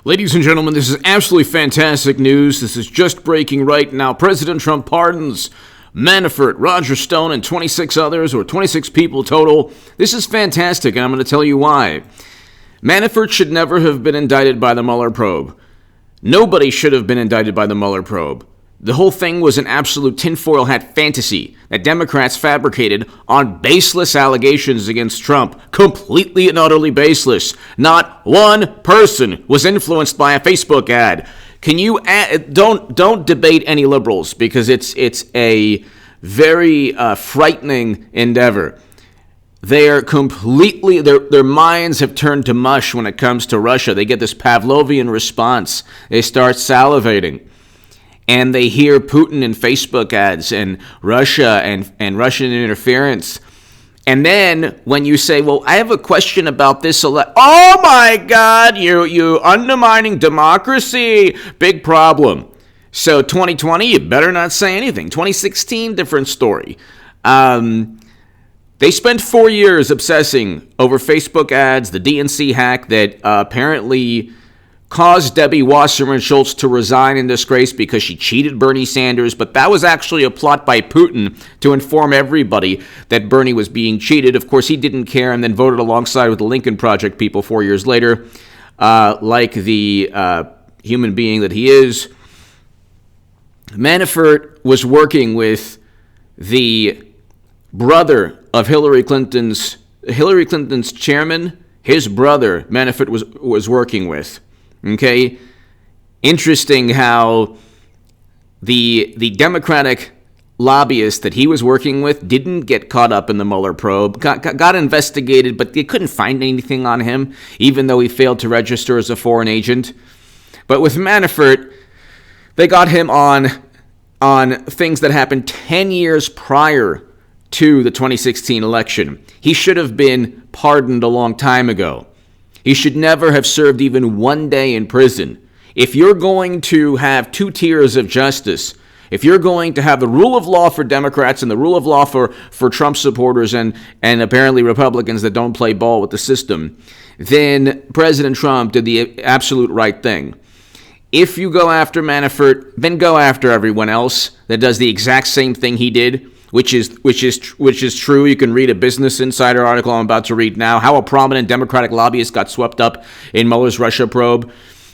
Ladies and gentlemen, this is absolutely fantastic news. This is just breaking right now. President Trump pardons Manafort, Roger Stone, and 26 others, or 26 people total. This is fantastic, and I'm going to tell you why. Manafort should never have been indicted by the Mueller probe. Nobody should have been indicted by the Mueller probe. The whole thing was an absolute tinfoil hat fantasy that Democrats fabricated on baseless allegations against Trump. Completely and utterly baseless. Not one person was influenced by a Facebook ad. Can you don't debate any liberals, because it's a very frightening endeavor. They are completely, their minds have turned to mush when it comes to Russia. They get this Pavlovian response. They start salivating. And they hear Putin and Facebook ads and Russia and Russian interference. And then when you say, well, I have a question about this, oh my God, you undermining democracy, big problem. So 2020, you better not say anything. 2016, different story. They spent 4 years obsessing over Facebook ads, the DNC hack that apparently caused Debbie Wasserman Schultz to resign in disgrace because she cheated Bernie Sanders, but that was actually a plot by Putin to inform everybody that Bernie was being cheated. Of course, he didn't care and then voted alongside with the Lincoln Project people 4 years later, like the human being that he is. Manafort was working with the brother of Hillary Clinton's chairman. His brother, Manafort was working with. Okay, interesting how the Democratic lobbyist that he was working with didn't get caught up in the Mueller probe, got investigated, but they couldn't find anything on him, even though he failed to register as a foreign agent. But with Manafort, they got him on things that happened 10 years prior to the 2016 election. He should have been pardoned a long time ago. He should never have served even 1 day in prison. If you're going to have two tiers of justice, if you're going to have the rule of law for Democrats and the rule of law for Trump supporters and apparently Republicans that don't play ball with the system, then President Trump did the absolute right thing. If you go after Manafort, then go after everyone else that does the exact same thing he did, which is true. You can read a Business Insider article I'm about to read now, how a prominent Democratic lobbyist got swept up in Mueller's Russia probe.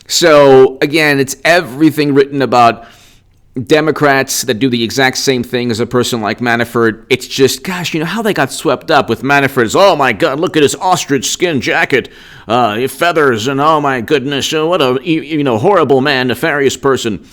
So, again, it's everything written about Democrats that do the exact same thing as a person like Manafort. It's just, gosh, how they got swept up with Manafort is, oh my God, look at his ostrich skin jacket, feathers, and oh my goodness, what a horrible man, nefarious person.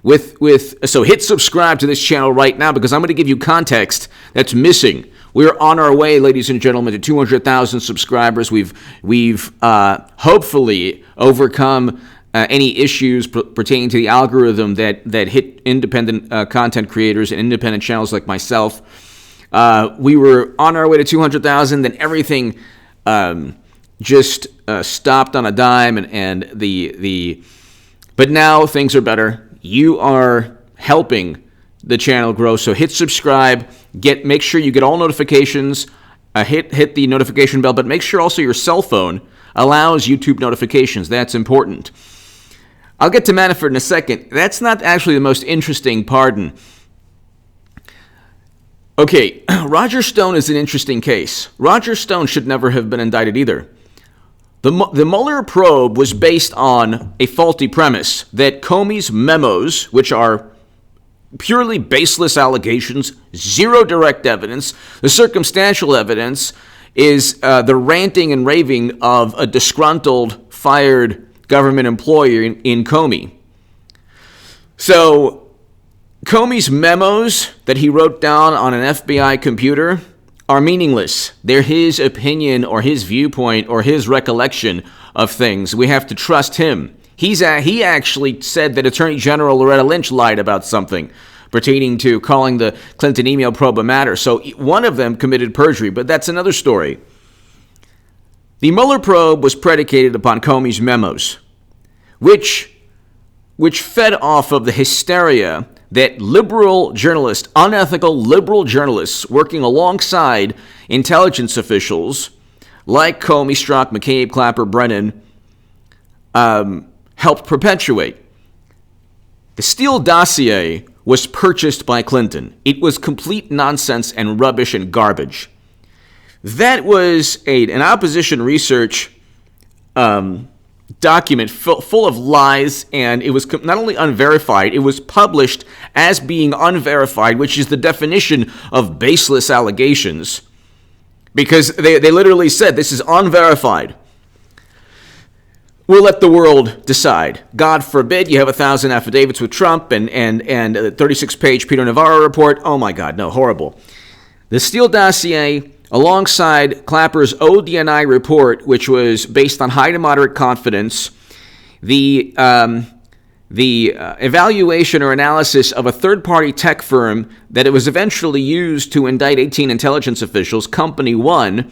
So hit subscribe to this channel right now, because I'm going to give you context that's missing. We're on our way, ladies and gentlemen, to 200,000 subscribers. We've hopefully overcome any issues pertaining to the algorithm that hit independent content creators and independent channels like myself. We were on our way to 200,000, then everything just stopped on a dime, but now things are better. You are helping the channel grow, so hit subscribe. Make sure you get all notifications. Hit the notification bell, but make sure also your cell phone allows YouTube notifications. That's important. I'll get to Manafort in a second. That's not actually the most interesting pardon. Okay, Roger Stone is an interesting case. Roger Stone should never have been indicted either. The Mueller probe was based on a faulty premise that Comey's memos, which are purely baseless allegations, zero direct evidence, the circumstantial evidence is the ranting and raving of a disgruntled, fired government employee in Comey. So Comey's memos that he wrote down on an FBI computer are meaningless. They're his opinion or his viewpoint or his recollection of things. We have to trust him. He actually said that Attorney General Loretta Lynch lied about something pertaining to calling the Clinton email probe a matter. So one of them committed perjury, but that's another story. The Mueller probe was predicated upon Comey's memos, which fed off of the hysteria that liberal journalists, unethical liberal journalists working alongside intelligence officials like Comey, Strzok, McCabe, Clapper, Brennan, had helped perpetuate. The Steele dossier was purchased by Clinton. It was complete nonsense and rubbish and garbage. That was an opposition research document full of lies, and it was not only unverified, it was published as being unverified, which is the definition of baseless allegations, because they literally said this is unverified. We'll let the world decide. God forbid you have 1,000 affidavits with Trump and a 36-page Peter Navarro report. Oh my God, no, horrible. The Steele dossier, alongside Clapper's ODNI report, which was based on high to moderate confidence, the evaluation or analysis of a third-party tech firm that it was eventually used to indict 18 intelligence officials, Company 1.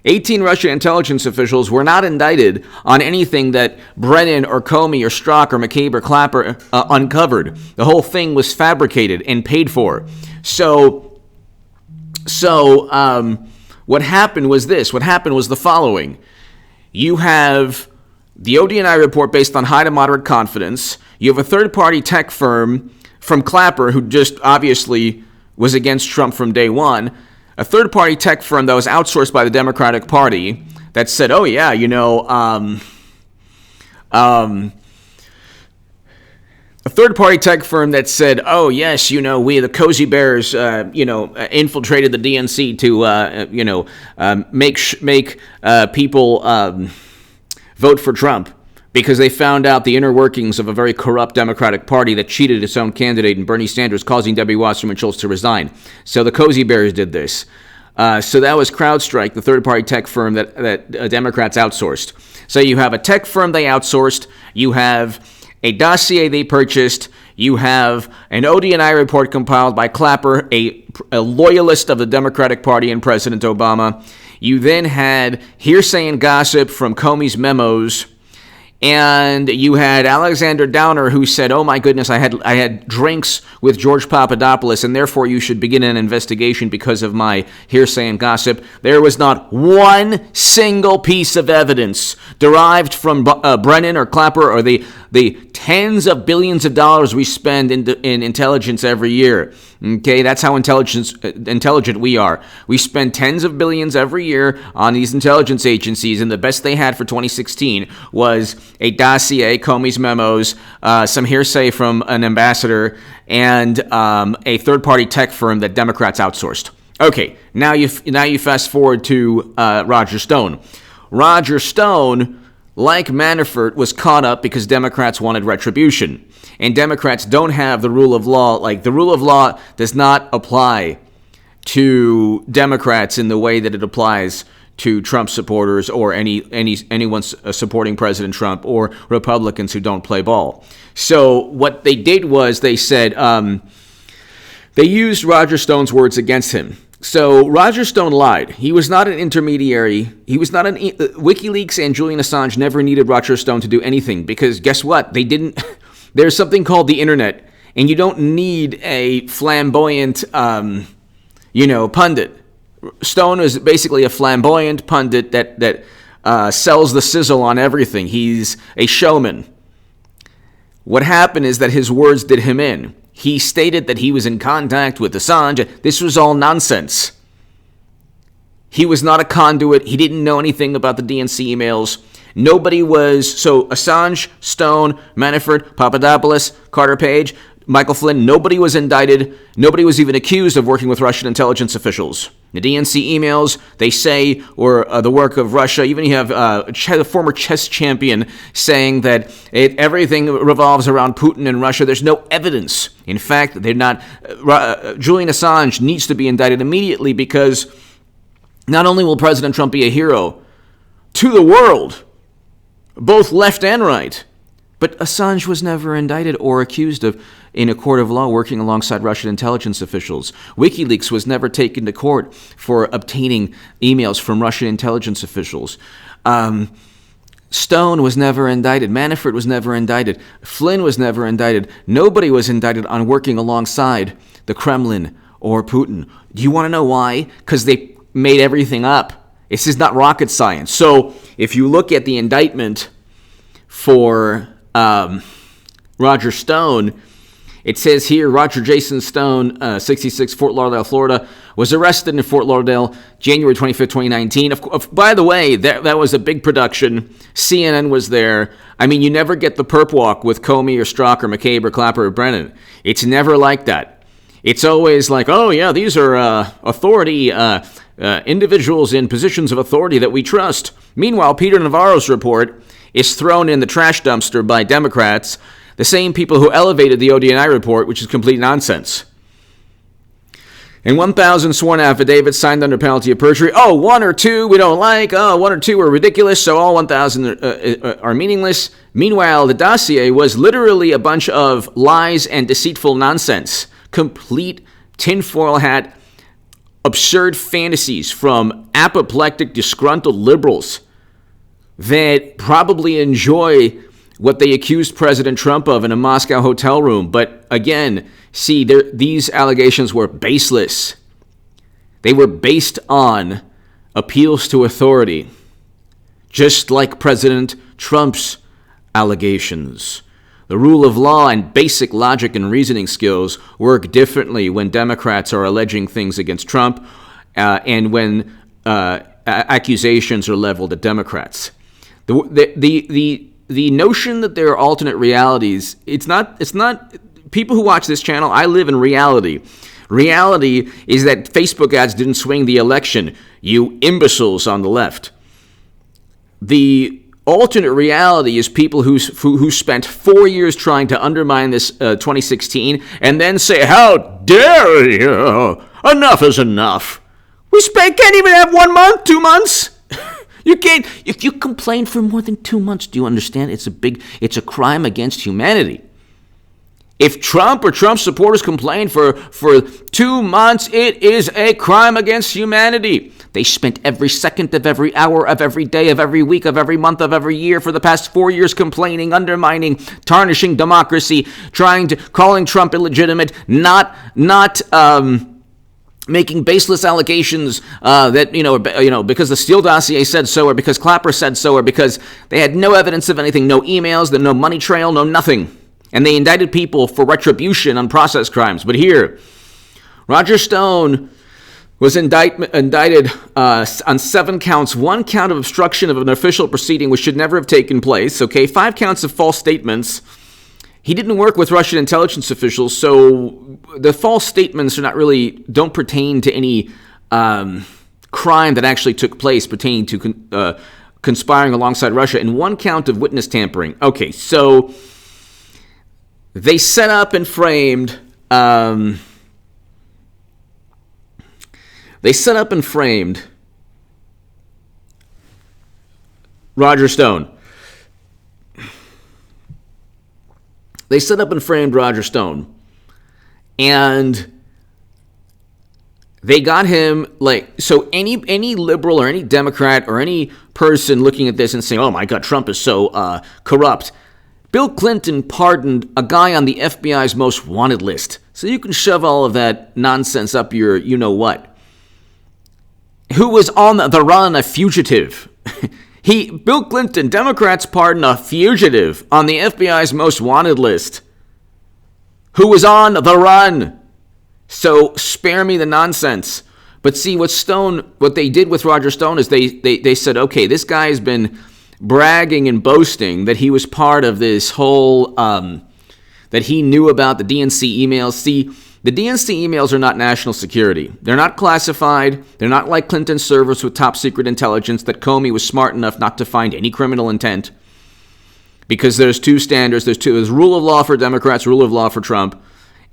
18 Russian intelligence officials were not indicted on anything that Brennan or Comey or Strzok or McCabe or Clapper uncovered. The whole thing was fabricated and paid for. So what happened was this. What happened was the following. You have the ODNI report based on high to moderate confidence. You have a third-party tech firm from Clapper, who just obviously was against Trump from day one. A third-party tech firm that was outsourced by the Democratic Party that said, oh, yeah, a third-party tech firm that said, oh, yes, we, the Cozy Bears, infiltrated the DNC to, make people vote for Trump because they found out the inner workings of a very corrupt Democratic Party that cheated its own candidate in Bernie Sanders, causing Debbie Wasserman Schultz to resign. So the Cozy Bears did this. So that was CrowdStrike, the third-party tech firm that Democrats outsourced. So you have a tech firm they outsourced. You have a dossier they purchased. You have an ODNI report compiled by Clapper, a loyalist of the Democratic Party and President Obama. You then had hearsay and gossip from Comey's memos. And you had Alexander Downer, who said, oh my goodness, I had drinks with George Papadopoulos, and therefore you should begin an investigation because of my hearsay and gossip. There was not one single piece of evidence derived from Brennan or Clapper or the tens of billions of dollars we spend in intelligence every year. Okay, that's how intelligent we are. We spend tens of billions every year on these intelligence agencies, and the best they had for 2016 was a dossier, Comey's memos, some hearsay from an ambassador, and a third-party tech firm that Democrats outsourced. Okay, now you fast forward to Roger Stone. Roger Stone, like Manafort, was caught up because Democrats wanted retribution. And Democrats don't have the rule of law. Like, the rule of law does not apply to Democrats in the way that it applies to Trump supporters or anyone supporting President Trump or Republicans who don't play ball. So what they did was they said they used Roger Stone's words against him. So Roger Stone lied. He was not an intermediary. He was not WikiLeaks and Julian Assange never needed Roger Stone to do anything because guess what? They didn't. There's something called the internet, and you don't need a flamboyant, pundit. Stone is basically a flamboyant pundit that sells the sizzle on everything. He's a showman. What happened is that his words did him in. He stated that he was in contact with Assange. This was all nonsense. He was not a conduit. He didn't know anything about the DNC emails. Nobody was. So Assange, Stone, Manafort, Papadopoulos, Carter Page, Michael Flynn, nobody was indicted. Nobody was even accused of working with Russian intelligence officials. The DNC emails, they say, were the work of Russia. Even you have a former chess champion saying that everything revolves around Putin and Russia. There's no evidence. In fact, they're not. Julian Assange needs to be indicted immediately because not only will President Trump be a hero to the world, both left and right, but Assange was never indicted or accused of, in a court of law, working alongside Russian intelligence officials. WikiLeaks was never taken to court for obtaining emails from Russian intelligence officials. Stone was never indicted. Manafort was never indicted. Flynn was never indicted. Nobody was indicted on working alongside the Kremlin or Putin. Do you want to know why? Because they made everything up. This is not rocket science. So if you look at the indictment for Roger Stone. It says here, Roger Jason Stone, 66, Fort Lauderdale, Florida, was arrested in Fort Lauderdale, January 25th, 2019. By the way, that was a big production. CNN was there. I mean, you never get the perp walk with Comey or Strzok or McCabe or Clapper or Brennan. It's never like that. It's always like, oh, yeah, these are authority individuals in positions of authority that we trust. Meanwhile, Peter Navarro's report is thrown in the trash dumpster by Democrats, the same people who elevated the ODNI report, which is complete nonsense. And 1,000 sworn affidavits signed under penalty of perjury. Oh, 1 or 2 we don't like. Oh, 1 or 2 are ridiculous, so all 1,000 are meaningless. Meanwhile, the dossier was literally a bunch of lies and deceitful nonsense. Complete tinfoil hat, absurd fantasies from apoplectic, disgruntled liberals that probably enjoy what they accused President Trump of in a Moscow hotel room. But again, see, these allegations were baseless. They were based on appeals to authority, just like President Trump's allegations. The rule of law and basic logic and reasoning skills work differently when Democrats are alleging things against Trump and when accusations are leveled at Democrats. The notion that there are alternate realities, it's not people who watch this channel, I live in reality. Reality is that Facebook ads didn't swing the election, you imbeciles on the left. The alternate reality is people who spent 4 years trying to undermine this 2016 and then say, how dare you? Enough is enough. Can't even have 1 month, 2 months. You can't. If you complain for more than 2 months, do you understand? It's a crime against humanity. If Trump or Trump supporters complain for 2 months, it is a crime against humanity. They spent every second of every hour of every day of every week of every month of every year for the past 4 years complaining, undermining, tarnishing democracy, calling Trump illegitimate, not making baseless allegations that, because the Steele dossier said so, or because Clapper said so, or because they had no evidence of anything, no emails, no money trail, no nothing. And they indicted people for retribution on process crimes. But here, Roger Stone was indicted on 7 counts, 1 count of obstruction of an official proceeding which should never have taken place, 5 counts of false statements. He didn't work with Russian intelligence officials, so the false statements don't pertain to any crime that actually took place pertaining to conspiring alongside Russia, and 1 count of witness tampering. Okay, so they set up and framed Roger Stone. They set up and framed Roger Stone, and they got him, so any liberal or any Democrat or any person looking at this and saying, oh my God, Trump is so corrupt. Bill Clinton pardoned a guy on the FBI's most wanted list. So you can shove all of that nonsense up your you-know-what. Who was on the run, a fugitive. Bill Clinton, Democrats pardoned a fugitive on the FBI's most wanted list who was on the run. So spare me the nonsense. But see, what they did with Roger Stone is they said, okay, this guy has been bragging and boasting that he was part of this whole, that he knew about the DNC emails. See, the DNC emails are not national security. They're not classified. They're not like Clinton's servers with top secret intelligence that Comey was smart enough not to find any criminal intent. Because there's 2 standards. There's rule of law for Democrats, rule of law for Trump.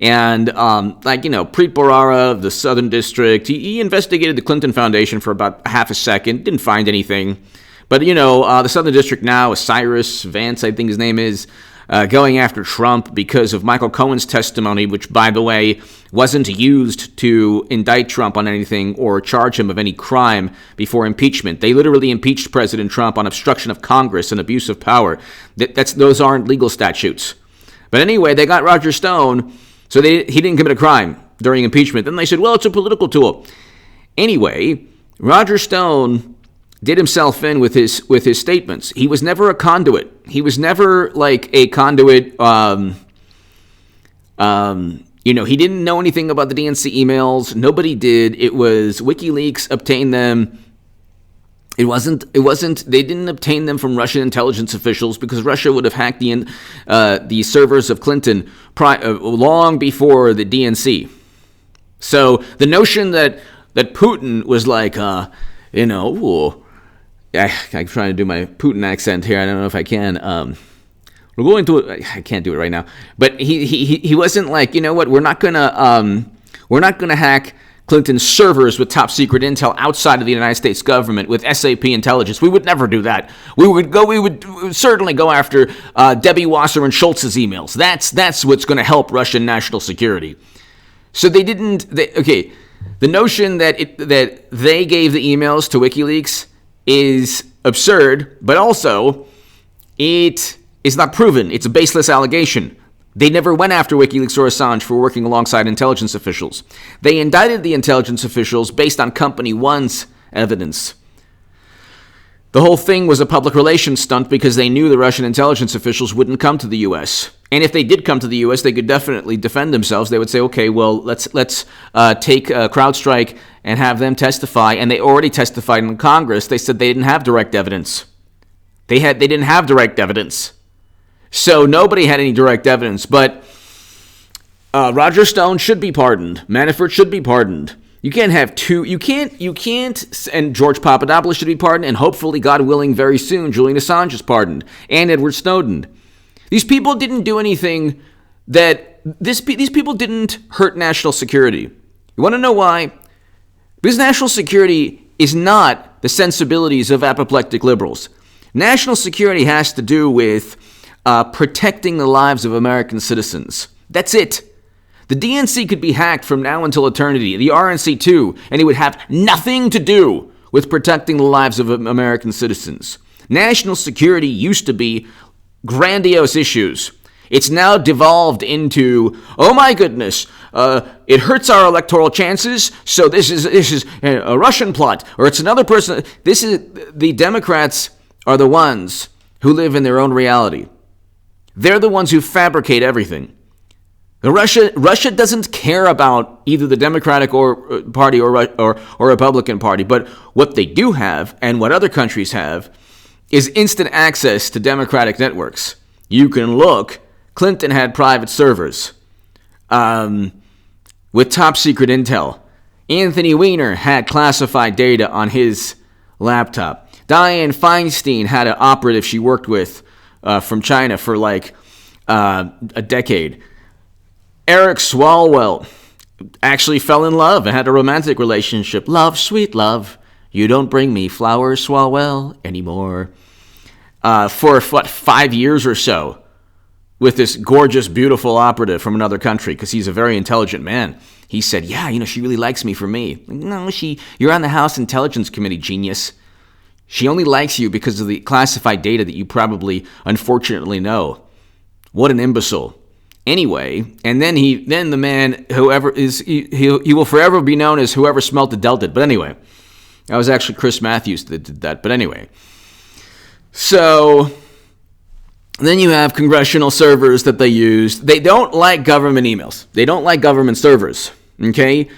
And, Preet Bharara of the Southern District, he investigated the Clinton Foundation for about half a second, didn't find anything. But, the Southern District now, Cyrus Vance, I think his name is, going after Trump because of Michael Cohen's testimony, which, by the way, wasn't used to indict Trump on anything or charge him of any crime before impeachment. They literally impeached President Trump on obstruction of Congress and abuse of power. Those aren't legal statutes. But anyway, they got Roger Stone, so he didn't commit a crime during impeachment. Then they said, well, it's a political tool. Anyway, Roger Stone did himself in with his statements. He was never a conduit. He was never like a conduit. He didn't know anything about the DNC emails. Nobody did. It was WikiLeaks obtained them. It wasn't. They didn't obtain them from Russian intelligence officials because Russia would have hacked the servers of Clinton long before the DNC. So the notion that Putin was like, I'm trying to do my Putin accent here. I don't know if I can. We're going to. I can't do it right now. But he wasn't like, you know what? We're not gonna hack Clinton's servers with top secret intel outside of the United States government with SAP intelligence. We would never do that. We would certainly go after Debbie Wasserman Schultz's emails. That's what's going to help Russian national security. So they didn't. The notion that they gave the emails to WikiLeaks is absurd, but also it is not proven. It's a baseless allegation. They never went after WikiLeaks or Assange for working alongside intelligence officials. They indicted the intelligence officials based on Company One's evidence. The whole thing was a public relations stunt because they knew the Russian intelligence officials wouldn't come to the U.S. And if they did come to the U.S., they could definitely defend themselves. They would say, okay, well, let's take CrowdStrike and have them testify. And they already testified in Congress. They said they didn't have direct evidence. They didn't have direct evidence. So nobody had any direct evidence, but Roger Stone should be pardoned. Manafort should be pardoned. You can't have two. You can't. And George Papadopoulos should be pardoned, and hopefully, God willing, very soon, Julian Assange is pardoned, and Edward Snowden. These people didn't do anything these people didn't hurt national security. You want to know why? Because national security is not the sensibilities of apoplectic liberals. National security has to do with protecting the lives of American citizens. That's it. The DNC could be hacked from now until eternity, the RNC too, and it would have nothing to do with protecting the lives of American citizens. National security used to be grandiose issues. It's now devolved into, oh my goodness, it hurts our electoral chances, so this is a Russian plot, or it's another person. The Democrats are the ones who live in their own reality. They're the ones who fabricate everything. Russia doesn't care about either the Democratic Party or Republican Party, but what they do have, and what other countries have, is instant access to democratic networks. You can look. Clinton had private servers with top secret intel. Anthony Weiner had classified data on his laptop. Dianne Feinstein had an operative she worked with from China for like a decade. Eric Swalwell actually fell in love and had a romantic relationship. Love, sweet love, you don't bring me flowers, Swalwell, anymore. For 5 years or so with this gorgeous, beautiful operative from another country because he's a very intelligent man. He said, yeah, she really likes me for me. No, you're on the House Intelligence Committee, genius. She only likes you because of the classified data that you probably, unfortunately, know. What an imbecile. Anyway, and then the man, whoever is, he will forever be known as whoever smelt the Delta. But anyway, that was actually Chris Matthews that did that. But anyway, so then you have congressional servers that they use. They don't like government emails. They don't like government servers. Okay.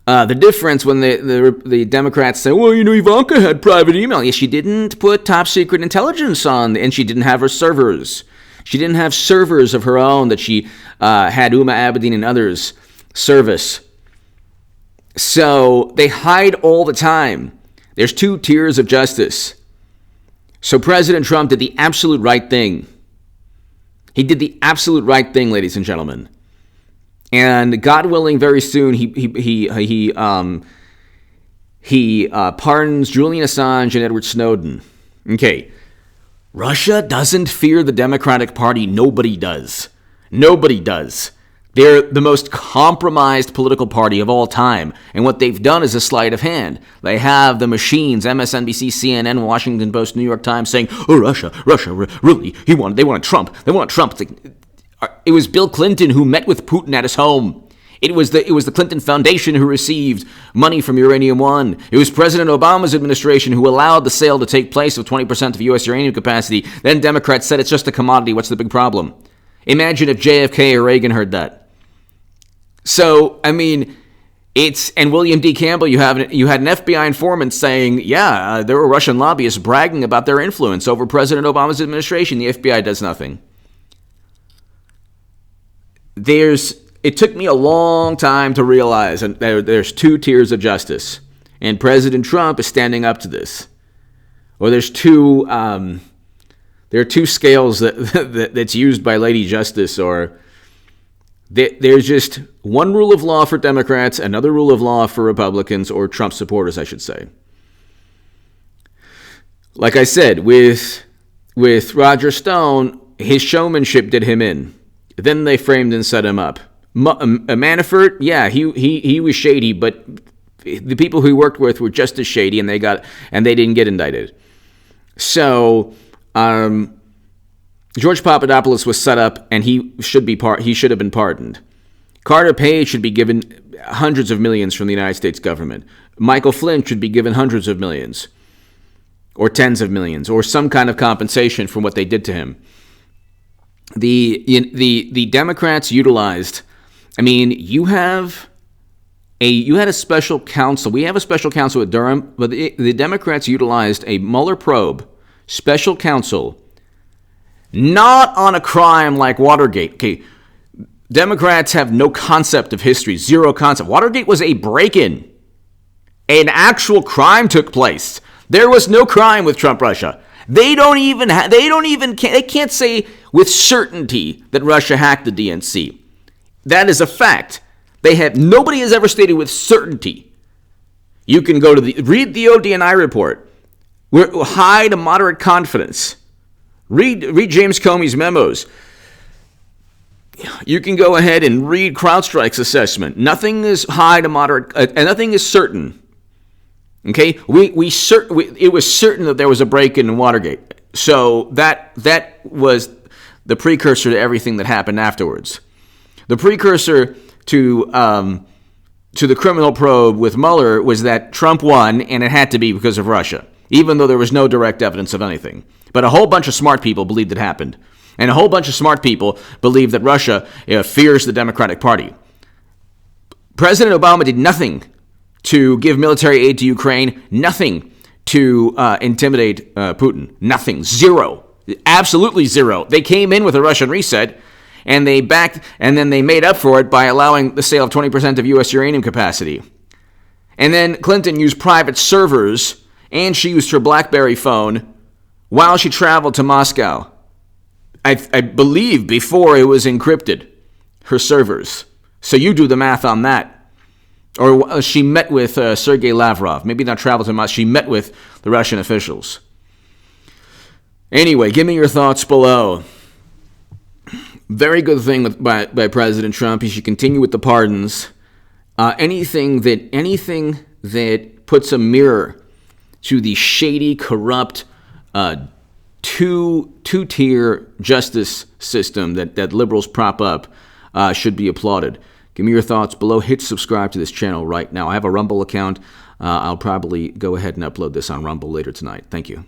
The difference when the Democrats say, well, Ivanka had private email. Yes, she didn't put top secret intelligence on, and she didn't have her servers. She didn't have servers of her own that she had Uma Abedin and others service. So they hide all the time. There's two tiers of justice. So President Trump did the absolute right thing. He did the absolute right thing, ladies and gentlemen. And God willing, very soon he pardons Julian Assange and Edward Snowden. Okay, Russia doesn't fear the Democratic Party. Nobody does. Nobody does. They're the most compromised political party of all time. And what they've done is a sleight of hand. They have the machines, MSNBC, CNN, Washington Post, New York Times, saying, oh, Russia, really, they wanted Trump. They want Trump. It was Bill Clinton who met with Putin at his home. It was the Clinton Foundation who received money from Uranium One. It was President Obama's administration who allowed the sale to take place of 20% of U.S. uranium capacity. Then Democrats said it's just a commodity. What's the big problem? Imagine if JFK or Reagan heard that. So, I mean, and William D. Campbell, you had an FBI informant saying, there were Russian lobbyists bragging about their influence over President Obama's administration. The FBI does nothing. It took me a long time to realize that there's two tiers of justice, and President Trump is standing up to this. Or there are two scales that's used by Lady Justice, or there's just one rule of law for Democrats, another rule of law for Republicans, or Trump supporters, I should say. Like I said, with Roger Stone, his showmanship did him in. Then they framed and set him up. Manafort, he was shady, but the people who he worked with were just as shady, and they didn't get indicted. So George Papadopoulos was set up, and he should have been pardoned. Carter Page should be given hundreds of millions from the United States government. Michael Flynn should be given hundreds of millions, or tens of millions, or some kind of compensation for what they did to him. The Democrats utilized. I mean, you had a special counsel. We have a special counsel at Durham, but the Democrats utilized a Mueller probe special counsel, not on a crime like Watergate. Okay, Democrats have no concept of history, zero concept. Watergate was a break-in. An actual crime took place. There was no crime with Trump Russia. They can't say with certainty that Russia hacked the DNC. That is a fact. Nobody has ever stated with certainty. You can go to read the ODNI report. We're high to moderate confidence. Read James Comey's memos. You can go ahead and read CrowdStrike's assessment. Nothing is high to moderate, and nothing is certain. Okay, it was certain that there was a break-in in Watergate. So that was the precursor to everything that happened afterwards. The precursor to the criminal probe with Mueller was that Trump won, and it had to be because of Russia, even though there was no direct evidence of anything. But a whole bunch of smart people believed it happened. And a whole bunch of smart people believe that Russia fears the Democratic Party. President Obama did nothing to give military aid to Ukraine, nothing to intimidate Putin, nothing, zero, absolutely zero. They came in with a Russian reset, and then they made up for it by allowing the sale of 20% of U.S. uranium capacity. And then Clinton used private servers, and she used her BlackBerry phone while she traveled to Moscow. I believe before it was encrypted, her servers. So you do the math on that. Or she met with Sergei Lavrov. Maybe not traveled to Moscow. She met with the Russian officials. Anyway, give me your thoughts below. Very good thing by President Trump. He should continue with the pardons. Anything that puts a mirror to the shady, corrupt, two-tier justice system that liberals prop up should be applauded. Give me your thoughts below. Hit subscribe to this channel right now. I have a Rumble account. I'll probably go ahead and upload this on Rumble later tonight. Thank you.